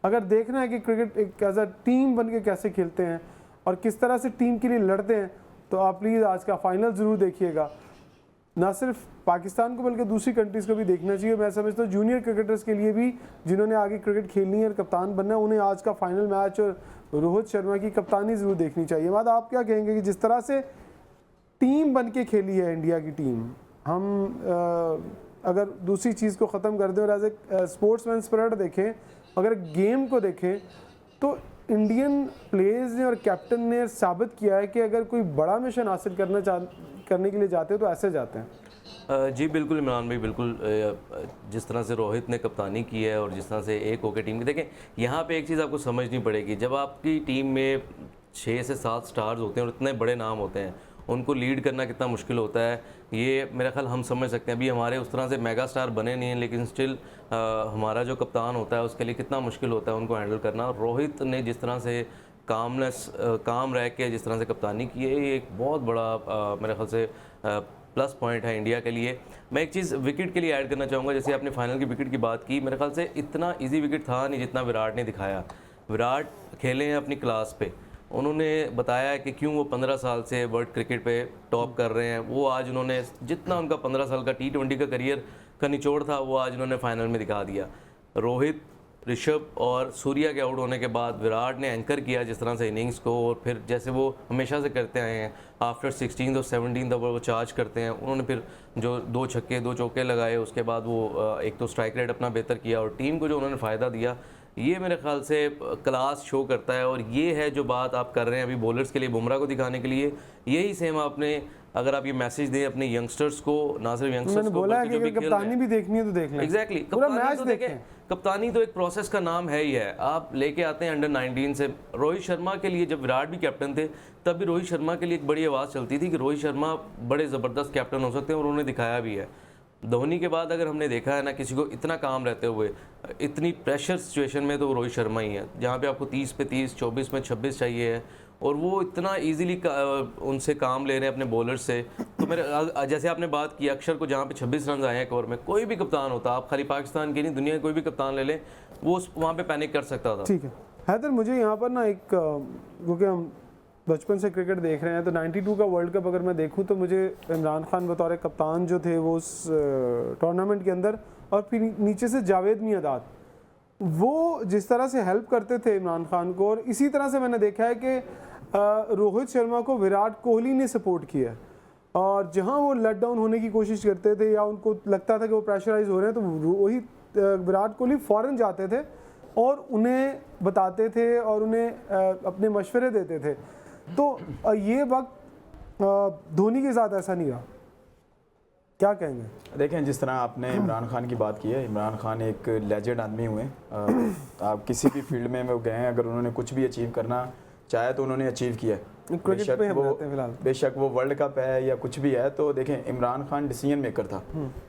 अगर देखना है कि क्रिकेट एक एज अ टीम बन के कैसे खेलते हैं और किस तरह से टीम के लिए लड़ते हैं, तो आप प्लीज़ आज का फाइनल ज़रूर देखिएगा। ना सिर्फ पाकिस्तान को बल्कि दूसरी कंट्रीज़ को भी देखना चाहिए। मैं समझता हूँ जूनियर क्रिकेटर्स के लिए भी, जिन्होंने आगे क्रिकेट खेलनी है और कप्तान बनना है, उन्हें आज का फाइनल मैच और रोहित शर्मा की कप्तानी ज़रूर देखनी चाहिए। बाद आप क्या कहेंगे कि जिस तरह से टीम बन के खेली है इंडिया की टीम, हम अगर दूसरी चीज़ को ख़त्म कर दें और एज ए स्पोर्ट्समैन स्पिरिट देखें, अगर गेम को देखें, तो इंडियन प्लेयर्स ने और कैप्टन ने साबित किया है कि अगर कोई बड़ा मिशन हासिल करने के लिए जाते हैं तो ऐसे जाते हैं। जी बिल्कुल इमरान भाई, बिल्कुल जिस तरह से रोहित ने कप्तानी की है और जिस तरह से एक होकर टीम की, देखें यहाँ पे एक चीज़ आपको समझनी पड़ेगी, जब आपकी टीम में 6 से 7 स्टार्स होते हैं और इतने बड़े नाम होते हैं, उनको लीड करना कितना मुश्किल होता है, ये मेरा ख्याल हम समझ सकते हैं। अभी हमारे उस तरह से मेगा स्टार बने नहीं हैं, लेकिन स्टिल हमारा जो कप्तान होता है उसके लिए कितना मुश्किल होता है उनको हैंडल करना। रोहित ने जिस तरह से काम रह के जिस तरह से कप्तानी की है, ये एक बहुत बड़ा मेरे ख्याल से प्लस पॉइंट है इंडिया के लिए। मैं एक चीज़ विकेट के लिए ऐड करना चाहूँगा, जैसे आपने फाइनल की विकेट की बात की, मेरे ख्याल से इतना ईजी विकेट था नहीं जितना विराट ने दिखाया। विराट खेले हैं अपनी क्लास पे, उन्होंने बताया कि क्यों वो 15 साल से वर्ल्ड क्रिकेट पे टॉप कर रहे हैं। वो आज उन्होंने जितना उनका 15 साल का T20 का करियर का निचोड़ था, वो आज उन्होंने फाइनल में दिखा दिया। रोहित ऋषभ और सूर्या के आउट होने के बाद विराट ने एंकर किया जिस तरह से इनिंग्स को, और फिर जैसे वो हमेशा से करते आए हैं, आफ्टर 16 और 17 ओवर वो चार्ज करते हैं, उन्होंने फिर जो 2 छक्के 2 चौके लगाए, उसके बाद वो एक तो स्ट्राइक रेट अपना बेहतर किया और टीम को जो उन्होंने फ़ायदा दिया, ये मेरे ख्याल से क्लास शो करता है। और ये है जो बात आप कर रहे हैं अभी बॉलर्स के लिए, बुमराह को दिखाने के लिए, यही सेम आपने अगर आप ये मैसेज दें अपने यंगस्टर्स को, ना सिर्फ यंगस्टर्स मैंने को बोला है बल्कि कि जो भी अगर खेल रहे कप्तानी हैं। भी देखनी है तो देख लें। एग्जैक्टली, पूरा कप्तानी मैच तो देखें। देखें, कप्तानी तो एक प्रोसेस का नाम है ही है। आप लेके आते हैं अंडर 19 से। रोहित शर्मा के लिए जब विराट भी कैप्टन थे तब भी रोहित शर्मा के लिए एक बड़ी आवाज़ चलती थी कि रोहित शर्मा बड़े ज़बरदस्त कैप्टन हो सकते हैं, और उन्होंने दिखाया भी है। धोनी के बाद अगर हमने देखा है ना किसी को इतना काम रहते हुए इतनी प्रेशर सिचुएशन में, तो वो रोहित शर्मा ही है, जहाँ पे आपको 30 पे 30, 24 में 26 चाहिए है, और वो इतना इजीली उनसे काम ले रहे हैं अपने बॉलर से। तो मेरे जैसे आपने बात की अक्षर को, जहाँ पे 26 रन आए हैं एक ओवर में, कोई भी कप्तान होता, आप खाली पाकिस्तान के नहीं दुनिया के कोई भी कप्तान ले लें, वो वहाँ पे पैनिक कर सकता था। ठीक है हैदर, मुझे यहाँ पर ना एक, क्योंकि हम बचपन से क्रिकेट देख रहे हैं, तो 92 का वर्ल्ड कप अगर मैं देखूं तो मुझे इमरान खान बतौर कप्तान जो थे वो उस टूर्नामेंट के अंदर, और फिर नीचे से जावेद मियांदाद, वो जिस तरह से हेल्प करते थे इमरान खान को, और इसी तरह से मैंने देखा है कि रोहित शर्मा को विराट कोहली ने सपोर्ट किया, और जहां वो लेट डाउन होने की कोशिश करते थे या उनको लगता था कि वो प्रेशराइज हो रहे हैं, तो वही विराट कोहली फ़ौरन जाते थे और उन्हें बताते थे और उन्हें अपने मशवरे देते थे। तो ये वक्त धोनी के साथ ऐसा नहीं रहा, क्या कहेंगे? देखें, जिस तरह आपने इमरान खान की बात की है, इमरान खान एक लेजेंड आदमी हुए। आप किसी भी फील्ड में वो गए हैं, अगर उन्होंने कुछ भी अचीव करना चाहे तो उन्होंने अचीव किया है। बेशक वो वर्ल्ड कप है या कुछ भी है, तो देखें इमरान खान डिसीजन मेकर था।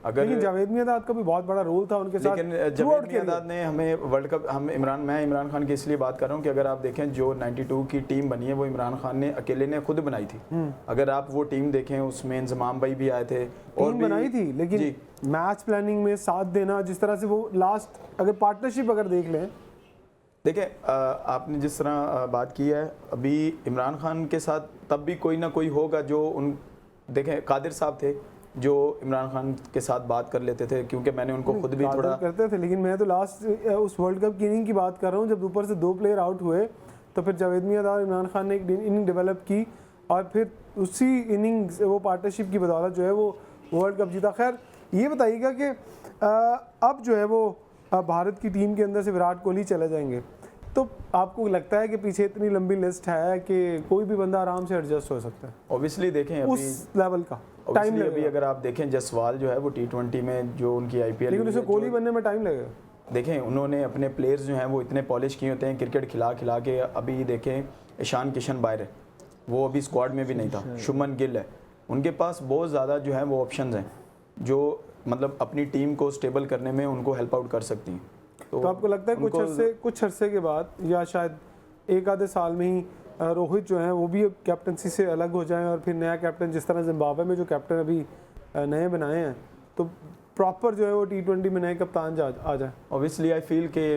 अगर लेकिन जावेद मियांदाद का भी बहुत बड़ा रोल था उनके साथ। लेकिन जावेद मियांदाद ने हमें वर्ल्ड कप, मैं इमरान खान की इसलिए बात कर रहा हूँ कि अगर आप देखें जो 92 की टीम बनी है वो इमरान खान ने अकेले ने खुद बनाई थी। अगर आप वो टीम देखें उसमें इंजमाम भाई भी आए थे और बनाई थी, लेकिन मैच प्लानिंग में साथ देना, जिस तरह से वो लास्ट अगर पार्टनरशिप अगर देख लें, देखिए आपने जिस तरह बात की है, अभी इमरान खान के साथ तब भी कोई ना कोई होगा जो देखें कादिर साहब थे जो इमरान खान के साथ बात कर लेते थे, क्योंकि मैंने उनको खुद भी थोड़ा करते थे। लेकिन मैं तो लास्ट उस वर्ल्ड कप की इनिंग की बात कर रहा हूँ, जब ऊपर से 2 प्लेयर आउट हुए तो फिर जावेद मियांदाद और इमरान खान ने एक इनिंग डेवलप की, और फिर उसी इनिंग वो पार्टनरशिप की बदौलत जो है वो वर्ल्ड कप जीता। खैर, ये बताइएगा कि अब जो है वो भारत की टीम के अंदर से विराट कोहली चले जाएंगे, तो आपको लगता है कि पीछे इतनी लंबी लिस्ट है कि कोई भी बंदा आराम से एडजस्ट हो सकता है? ऑब्वियसली देखें अभी उस लेवल का टाइम लगेगा। अभी अगर आप देखें जायसवाल जो है वो T20 में जो उनकी IPL, लेकिन उसे कोहली बनने में टाइम लगेगा। देखें उन्होंने अपने प्लेयर्स जो हैं वो इतने पॉलिश किए होते हैं क्रिकेट खिला खिला के। अभी देखें ईशान किशन बाहर है, वो अभी स्क्वाड में भी नहीं था। शुभमन गिल है, उनके पास बहुत ज़्यादा जो है वो ऑप्शंस हैं जो मतलब अपनी टीम को स्टेबल करने में उनको हेल्प आउट कर सकती हैं। तो आपको लगता है कुछ अरसे के बाद या शायद एक आधे साल में ही रोहित जो है वो भी कैप्टनसी से अलग हो जाएं, और फिर नया कैप्टन, जिस तरह जिम्बाब्वे में जो कैप्टन अभी नए बनाए हैं, तो प्रॉपर जो है वो T20 में नए कप्तान आ जाए? ऑब्वियसली आई फील के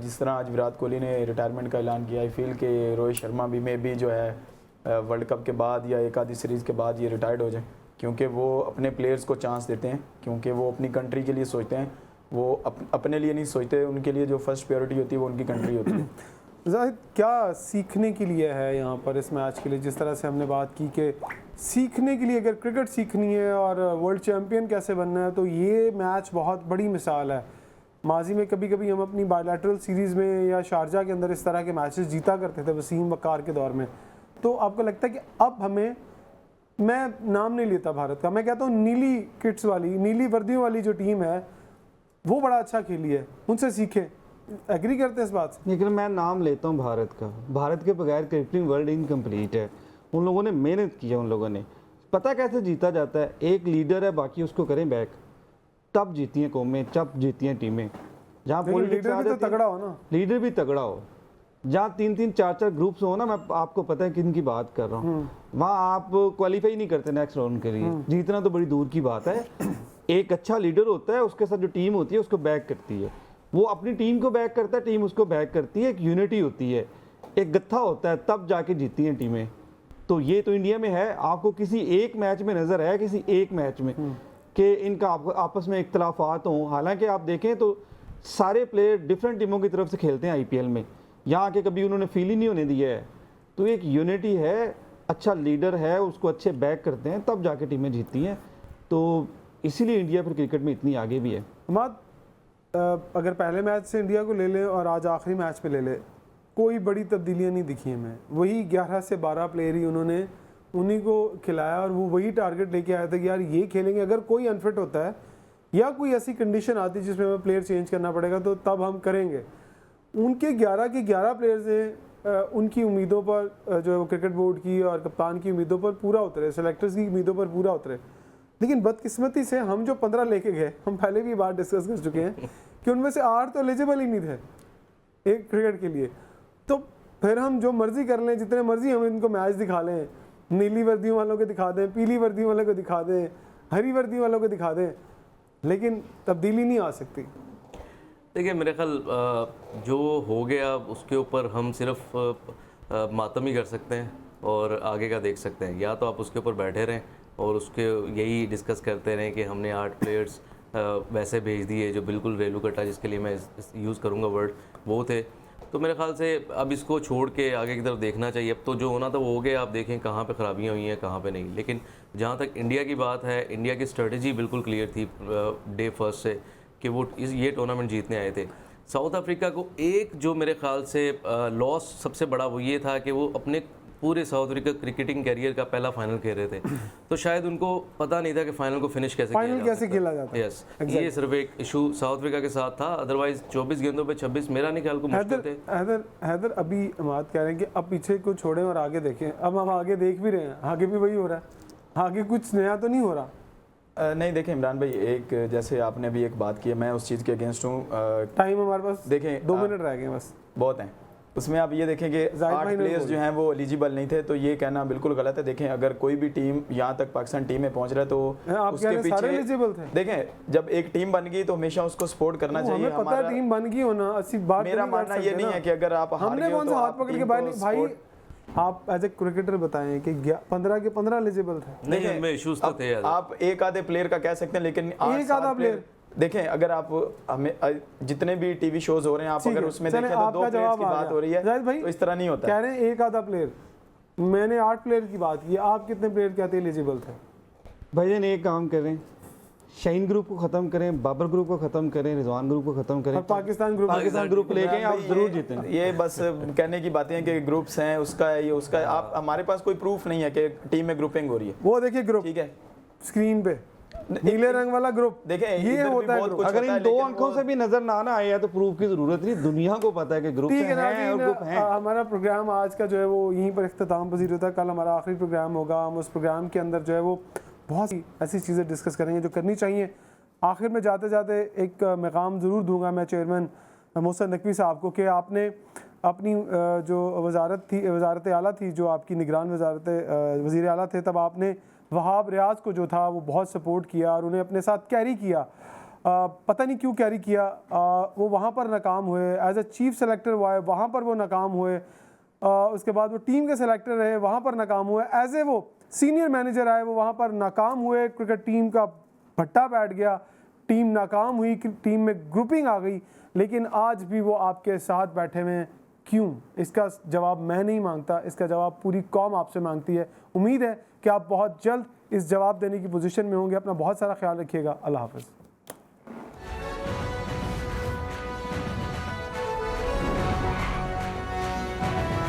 जिस तरह आज विराट कोहली ने रिटायरमेंट का ऐलान किया, आई फील के रोहित शर्मा भी में भी जो है वर्ल्ड कप के बाद या एक आधी सीरीज़ के बाद ये रिटायर्ड हो जाए, क्योंकि वो अपने प्लेयर्स को चांस देते हैं, क्योंकि वो अपनी कंट्री के लिए सोचते हैं, वो अपने लिए नहीं सोचते। उनके लिए जो फर्स्ट प्रायोरिटी होती है वो उनकी कंट्री होती है। जाहिद, क्या सीखने के लिए है यहाँ पर इस मैच के लिए? जिस तरह से हमने बात की कि सीखने के लिए, अगर क्रिकेट सीखनी है और वर्ल्ड चैम्पियन कैसे बनना है, तो ये मैच बहुत बड़ी मिसाल है। माजी में कभी कभी हम अपनी बायलैटरल सीरीज़ में या शारजा के अंदर इस तरह के मैचेस जीता करते थे वसीम वकार के दौर में। तो आपको लगता है कि अब हमें, मैं नाम नहीं लेता भारत का, मैं कहता हूँ नीली किट्स वाली, नीली वर्दियों वाली जो टीम है वो बड़ा अच्छा खेली है, उनसे सीखें। एग्री करते हैं इस बात से? लेकिन मैं नाम लेता हूँ भारत का। भारत के बगैर क्रिकेटिंग वर्ल्ड इनकम्प्लीट है। उन लोगों ने मेहनत की है, उन लोगों ने पता कैसे जीता जाता है। एक लीडर है, बाकी उसको करें बैक, तब जीती हैं कौमें, तब जीती हैं टीमें। जहाँ लीडर भी तो तगड़ा हो ना, लीडर भी तगड़ा हो, जहाँ 3-3 4-4 ग्रुप्स हो ना, मैं आपको पता है किन की बात कर रहा हूँ, वहाँ आप क्वालिफाई नहीं करते नेक्स्ट राउंड के लिए। जीतना तो बड़ी दूर की बात है। एक अच्छा लीडर होता है, उसके साथ जो टीम होती है उसको बैक करती है, वो अपनी टीम को बैक करता है, टीम उसको बैक करती है, एक यूनिटी होती है, एक गत्था होता है, तब जाके जीती हैं टीमें। तो ये तो इंडिया में है। आपको किसी एक मैच में नजर है, किसी एक मैच में कि इनका आपस में इख्तलाफात हों? हालांकि आप देखें तो सारे प्लेयर डिफरेंट टीमों की तरफ से खेलते हैं आईपीएल में, यहाँ आके कभी उन्होंने फील ही नहीं होने दिया है। तो एक यूनिटी है, अच्छा लीडर है, उसको अच्छे बैक करते हैं, तब जाके टीमें जीतती हैं। तो इसीलिए इंडिया फिर क्रिकेट में इतनी आगे भी है। हमाद, अगर पहले मैच से इंडिया को ले ले और आज आखिरी मैच पे ले ले, कोई बड़ी तब्दीलियां नहीं दिखी हमें। वही 11 से 12 प्लेयर ही उन्होंने उन्हीं को खिलाया और वो वही टारगेट लेके आए थे कि यार ये खेलेंगे। अगर कोई अनफिट होता है या कोई ऐसी कंडीशन आती है जिसमें हमें प्लेयर चेंज करना पड़ेगा तो तब हम करेंगे। उनके 11 के 11 प्लेयर्स हैं, उनकी उम्मीदों पर जो है वो क्रिकेट बोर्ड की और कप्तान की उम्मीदों पर पूरा उतरे, सेलेक्टर्स की उम्मीदों पर पूरा उतरे। लेकिन बदकिस्मती से हम जो 15 लेके गए, हम पहले भी बात डिस्कस कर चुके हैं कि उनमें से 8 तो एलिजिबल ही नहीं थे एक क्रिकेट के लिए। तो फिर हम जो मर्जी कर लें, जितने मर्जी हम इनको मैच दिखा लें, नीली वर्दियों वालों को दिखा दें, पीली वर्दियों वालों को दिखा दें, हरी वर्दियों वालों को दिखा दें, लेकिन तब्दीली नहीं आ सकती। देखिए मेरे ख्याल जो हो गया उसके ऊपर हम सिर्फ मातम ही कर सकते हैं और आगे का देख सकते हैं। या तो आप उसके ऊपर बैठे रहें और उसके यही डिस्कस करते रहें कि हमने 8 प्लेयर्स वैसे भेज दिए जो बिल्कुल रेलू कटा, जिसके लिए मैं यूज़ करूँगा वर्ड, वो थे। तो मेरे ख्याल से अब इसको छोड़ के आगे की तरफ देखना चाहिए। अब तो जो होना था वो हो गया, आप देखें कहाँ पे ख़राबियाँ हुई हैं कहाँ पे नहीं। लेकिन जहाँ तक इंडिया की बात है, इंडिया की स्ट्रेटजी बिल्कुल क्लियर थी डे फर्स्ट से कि वो ये टूर्नामेंट जीतने आए थे। साउथ अफ्रीका को एक जो मेरे ख्याल से लॉस सबसे बड़ा वो ये था कि वो अपने पूरे साउथ अफ्रीका क्रिकेटिंग कैरियर का पहला फाइनल खेल रहे थे, तो शायद उनको पता नहीं था कि फाइनल को फिनिश कैसे खेला जाता है। यस, ये सिर्फ एक इशू साउथ अफ्रीका के साथ था। अदरवाइज 24 गेंदों पे 26 मेरा नहीं ख्याल को मुश्किल थे। हैदर अभी हमाद कह रहे हैं कि अब पीछे को छोड़ें और आगे देखें। अब हम आगे देख भी रहे हैं, आगे भी वही हो रहा है, आगे कुछ नया तो नहीं हो रहा। नहीं देखें इमरान भाई, एक जैसे आपने भी एक बात की है, मैं उस चीज़ के अगेंस्ट हूँ। टाइम हमारे पास देखें 2 मिनट रह गए बस, बहुत हैं। उसमें आप ये देखें कि 8 प्लेयर्स जो हैं वो एलिजिबल नहीं थे, तो ये कहना बिल्कुल गलत है। देखें अगर कोई भी टीम यहाँ तक पाकिस्तान टीम में पहुंच रहा है तो उसके पीछे सारे एलिजिबल थे। देखें जब एक टीम बन गई तो हमेशा उसको सपोर्ट करना चाहिए। हमें पता है टीम बन गई होना, ऐसी बात मेरा मानना ये नहीं है कि अगर आप हमने कौन सा हाथ पकड़ के भाई आप एज ए क्रिकेटर बताएं कि 15 के 15 एलिजिबल थे। नहीं, उनमें इश्यूज तो थे। आप एक आधे प्लेयर का कह सकते हैं, लेकिन एक आधा प्लेयर देखें अगर आप हमें जितने भी टीवी शोज हो रहे हैं आप अगर उसमें देखें तो 2 प्लेयर्स की बात हो रही है, तो इस तरह नहीं होता। कह रहे हैं एक आधा प्लेयर, मैंने 8 प्लेयर की बात की, आप कितने प्लेयर कहते हैं एलिजिबल थे? भाईजान एक काम करें, शाहीन ग्रुप को खत्म करें, बाबर ग्रुप को खत्म करें, रिजवान ग्रुप को खत्म करें, पाकिस्तान ग्रुप लेके आप जरूर जीतें। ये बस कहने की बातें हैं कि ग्रुप्स हैं, उसका है ये उसका है। आप हमारे पास कोई प्रूफ नहीं है कि टीम में ग्रुपिंग हो रही है। वो देखिए ग्रुप, ठीक है, स्क्रीन पे नीले रंग वाला ग्रुप, देखें ये होता है ग्रुप। अगर इन 2 अंकों से भी नजर ना आया तो प्रूफ की जरूरत नहीं, दुनिया को पता है कि ग्रुप हैं और ग्रुप हैं। हमारा प्रोग्राम आज का जो है वो यहीं पर इख्तिताम पजीर होता है। कल हमारा आखिरी प्रोग्राम होगा, हम उस प्रोग्राम के अंदर जो है वो बहुत सी ऐसी चीज़ें डिस्कस करेंगे जो करनी चाहिए। आखिर में जाते जाते एक मकाम ज़रूर दूंगा मैं चेयरमैन मोहसिन नकवी साहब को कि आपने अपनी जो वजारत आला थी, जो आपकी निगरान वज़ीर आला थे, तब आपने वहाब रियाज को जो था वो बहुत सपोर्ट किया और उन्हें अपने साथ कैरी किया। पता नहीं क्यों कैरी किया, वो वहाँ पर नाकाम हुए। एज ए चीफ सेलेक्टर वो आए, वहाँ पर वो नाकाम हुए। उसके बाद वो टीम के सेलेक्टर रहे, वहाँ पर नाकाम हुए। एज ए वो सीनियर मैनेजर आए, वो वहाँ पर नाकाम हुए। क्रिकेट टीम का भट्टा बैठ गया, टीम नाकाम हुई, टीम में ग्रुपिंग आ गई, लेकिन आज भी वो आपके साथ बैठे हुए हैं। क्यों? इसका जवाब मैं नहीं मांगता, इसका जवाब पूरी कौम आपसे मांगती है। उम्मीद है कि आप बहुत जल्द इस जवाब देने की पोजीशन में होंगे। अपना बहुत सारा ख्याल रखिएगा। अल्लाह हाफ़िज़।